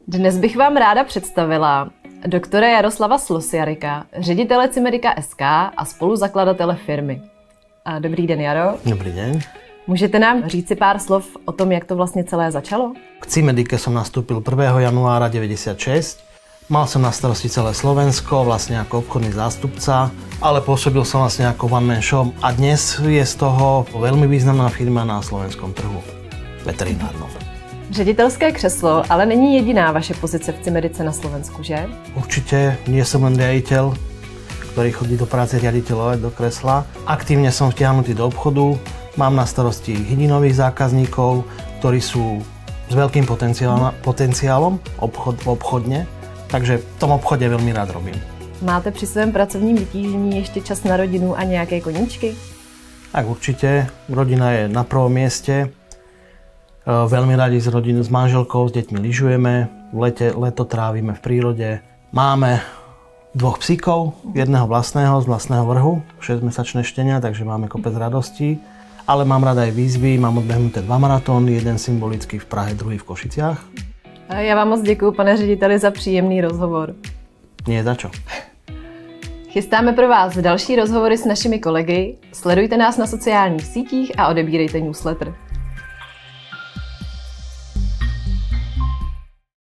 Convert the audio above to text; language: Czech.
Dnes bych vám ráda představila doktora Jaroslava Slosjarika, ředitele Cimedica SK a spoluzakladatele firmy. Dobrý den, Jaro. Dobrý den. Můžete nám říct si pár slov o tom, jak to vlastně celé začalo? K Cimedice som nastúpil 1. januára 1996. Mal som na starosti celé Slovensko, vlastne ako obchodný zástupca, ale pôsobil som vlastne ako one-man shop a dnes je z toho veľmi významná firma na slovenskom trhu veterinárnom. Ředitelské křeslo ale není jediná vaše pozice v Cimedice na Slovensku, že? Určite nie som len riaditeľ, ktorý chodí do práce riaditeľovať do kresla. Aktívne som vtiahnutý do obchodu, mám na starosti hydinových zákazníkov, ktorí sú s veľkým potenciálom obchodne, takže v tom obchode veľmi rád robím. Máte při svém pracovním vytížení ještě čas na rodinu a nějaké koníčky? Tak určite, rodina je na prvom mieste. Veľmi radi s manželkou, s deťmi lyžujeme, leto trávime v prírode. Máme 2 psíkov, jedného vlastného z vlastného vrhu, 6-mesačné štenia, takže máme kopec radostí. Ale mám rada aj výzvy, mám odbehnuté 2 maratóny, jeden symbolický v Prahe, druhý v Košiciach. Já vám moc děkuju, pane řediteli, za příjemný rozhovor. Nie za čo. Chystáme pro vás další rozhovory s našimi kolegy. Sledujte nás na sociálních sítích a odebírejte newsletter.